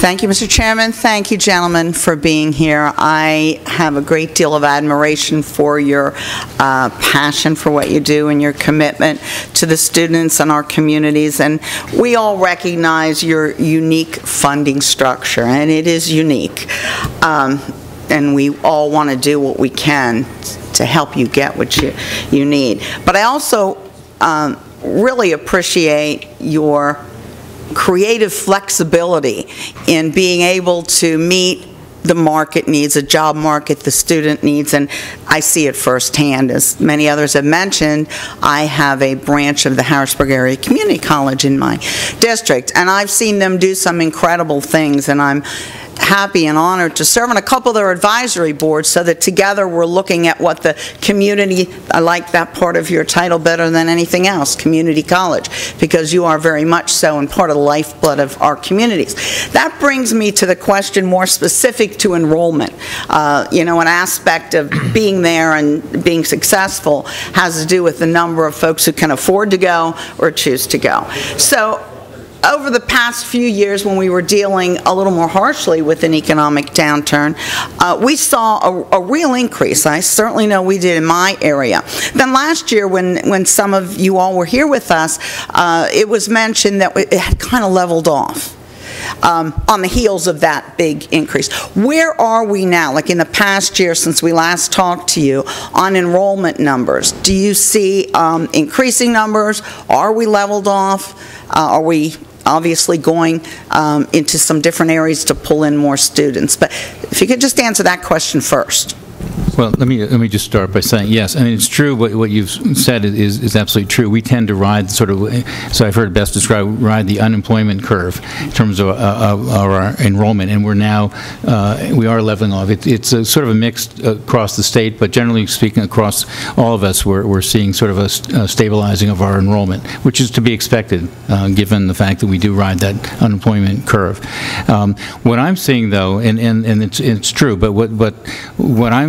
Thank you, Mr. Chairman. Thank you, gentlemen, for being here. I have a great deal of admiration for your passion for what you do and your commitment to the students and our communities. And we all recognize your unique funding structure, and it is unique. And we all want to do what we can to help you get what you need. But I also really appreciate your creative flexibility in being able to meet the market needs, the job market, the student needs, and I see it firsthand. As many others have mentioned, I have a branch of the Harrisburg Area Community College in my district, and I've seen them do some incredible things, and I'm happy and honored to serve on a couple of their advisory boards so that together we're looking at what the community, I like that part of your title better than anything else, community college, because you are very much so and part of the lifeblood of our communities. That brings me to the question more specific to enrollment. You know, an aspect of being there and being successful has to do with the number of folks who can afford to go or choose to go. So over the past few years, when we were dealing a little more harshly with an economic downturn, we saw a real increase. I certainly know we did in my area. Then last year, when some of you all were here with us, it was mentioned that it had kind of leveled off. On the heels of that big increase. Where are we now, like in the past year since we last talked to you, on enrollment numbers? Do you see increasing numbers? Are we leveled off? Are we obviously going into some different areas to pull in more students? But if you could just answer that question first. Well, let me just start by saying yes. I mean, it's true. What you've said is absolutely true. We tend to ride sort of, so I've heard it best described, ride the unemployment curve in terms of our enrollment, and we're now we are leveling off. It's a sort of a mix across the state, but generally speaking, across all of us, we're seeing sort of a stabilizing of our enrollment, which is to be expected, given the fact that we do ride that unemployment curve. What I'm seeing, though, and it's true, but what I'm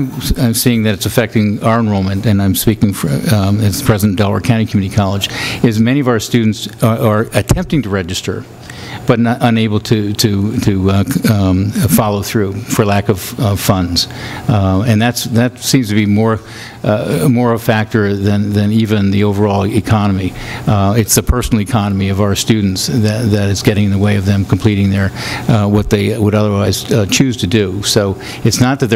seeing that it's affecting our enrollment, and I'm speaking for, as president of Delaware County Community College, is many of our students are attempting to register, but not unable to follow through for lack of funds, and that seems to be more a factor than even the overall economy. It's the personal economy of our students that is getting in the way of them completing their what they would otherwise choose to do. So it's not that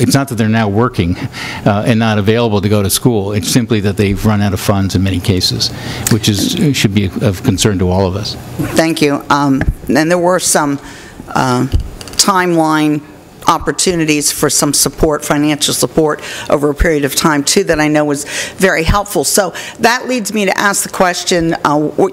it's not that they're now working and not available to go to school. It's simply that they've run out of funds in many cases, which should be of concern to all of us. Thank you. And there were some timeline opportunities for some support, financial support, over a period of time, too, that I know was very helpful. So that leads me to ask the question,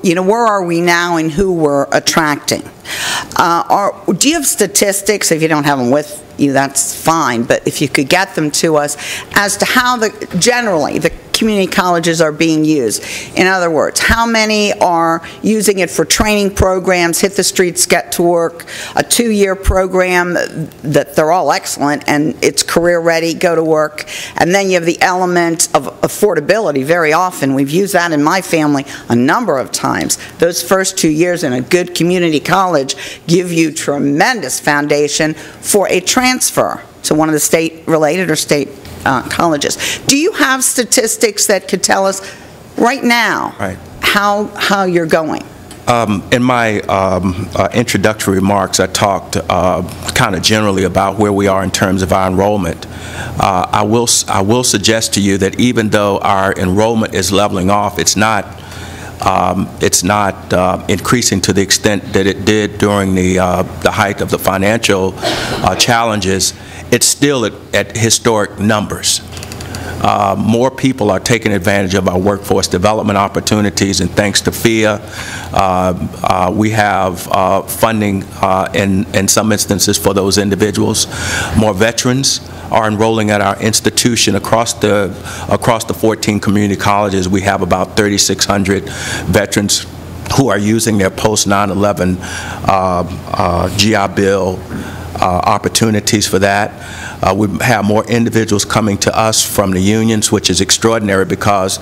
you know, where are we now and who we're attracting? Do you have statistics? If you don't have them with you, that's fine, but if you could get them to us as to how generally the community colleges are being used. In other words, how many are using it for training programs, hit the streets, get to work, a 2-year program that they're all excellent and it's career ready, go to work, and then you have the element of affordability. Very often, we've used that in my family a number of times. Those first 2 years in a good community college give you tremendous foundation for a transfer to one of the state-related or state colleges. Do you have statistics that could tell us right now how you're going? In my introductory remarks, I talked kind of generally about where we are in terms of our enrollment. I will suggest to you that even though our enrollment is leveling off, it's not increasing to the extent that it did during the height of the financial challenges. It's still at historic numbers. More people are taking advantage of our workforce development opportunities, and thanks to FIA, we have funding in some instances for those individuals. More veterans are enrolling at our institution. Across the 14 community colleges, we have about 3,600 veterans who are using their post 9/11 GI Bill opportunities for that. We have more individuals coming to us from the unions, which is extraordinary because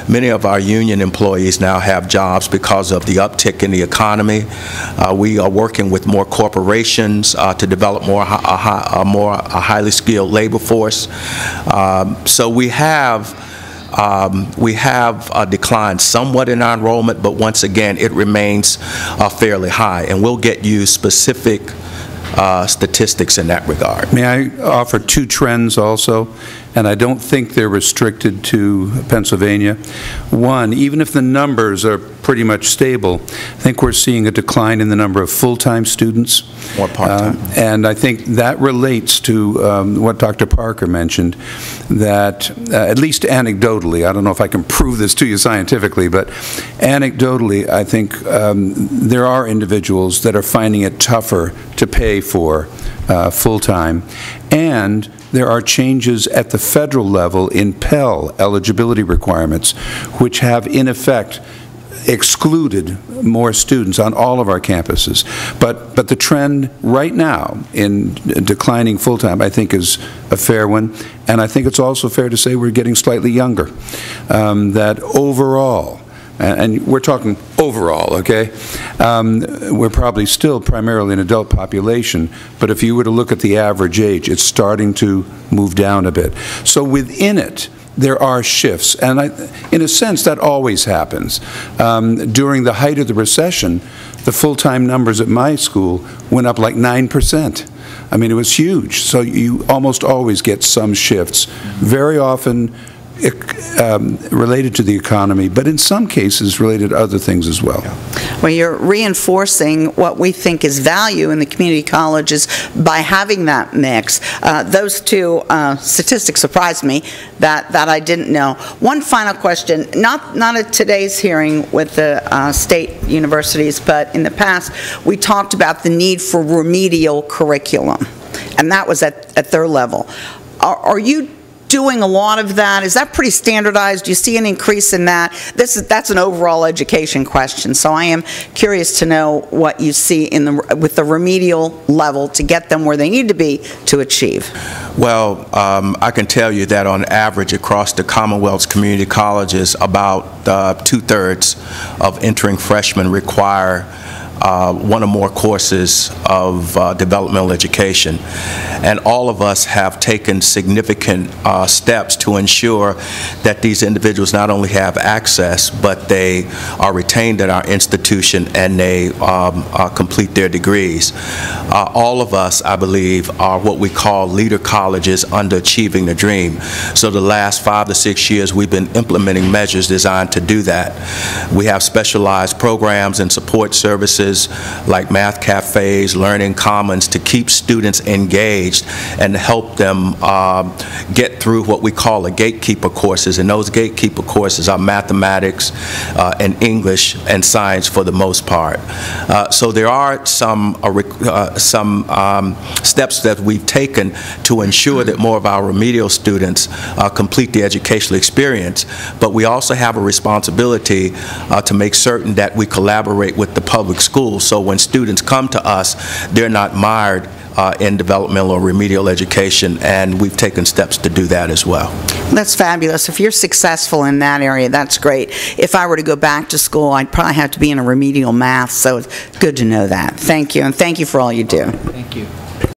many of our union employees now have jobs because of the uptick in the economy. We are working with more corporations to develop a highly skilled labor force. So we have declined somewhat in our enrollment, but once again, it remains fairly high, and we'll get you specific statistics in that regard. May I offer two trends also, and I don't think they're restricted to Pennsylvania. One, even if the numbers are pretty much stable, I think we're seeing a decline in the number of full-time students. More part-time. And I think that relates to what Dr. Parker mentioned, that at least anecdotally, I don't know if I can prove this to you scientifically, but anecdotally, I think there are individuals that are finding it tougher to pay for full-time, and there are changes at the federal level in Pell eligibility requirements, which have in effect excluded more students on all of our campuses. But the trend right now in declining full-time, I think, is a fair one, and I think it's also fair to say we're getting slightly younger. That overall, and we're talking overall, okay? We're probably still primarily an adult population, but if you were to look at the average age, it's starting to move down a bit. So within it, there are shifts, and in a sense, that always happens. During the height of the recession, the full-time numbers at my school went up like 9%. I mean, it was huge. So you almost always get some shifts. Very often, related to the economy, but in some cases related to other things as well. Well, you're reinforcing what we think is value in the community colleges by having that mix. Those two statistics surprised me that I didn't know. One final question, not at today's hearing with the state universities, but in the past, we talked about the need for remedial curriculum, and that was at their level. Are you doing a lot of that? Is that pretty standardized? Do you see an increase in that? That's an overall education question, so I am curious to know what you see with the remedial level to get them where they need to be to achieve. Well, I can tell you that on average across the Commonwealth's community colleges, about 2/3 of entering freshmen require one or more courses of developmental education. And all of us have taken significant steps to ensure that these individuals not only have access, but they are retained at our institution and they complete their degrees. All of us, I believe, are what we call leader colleges underachieving the dream. So the last 5 to 6 years, we've been implementing measures designed to do that. We have specialized programs and support services like math cafes, learning commons to keep students engaged and help them get through what we call the gatekeeper courses. And those gatekeeper courses are mathematics and English and science for the most part. So there are some steps that we've taken to ensure that more of our remedial students complete the educational experience, but we also have a responsibility to make certain that we collaborate with the public schools. So when students come to us, they're not mired in developmental or remedial education, and we've taken steps to do that as well. That's fabulous. If you're successful in that area, that's great. If I were to go back to school, I'd probably have to be in a remedial math, so it's good to know that. Thank you, and thank you for all you do. Thank you.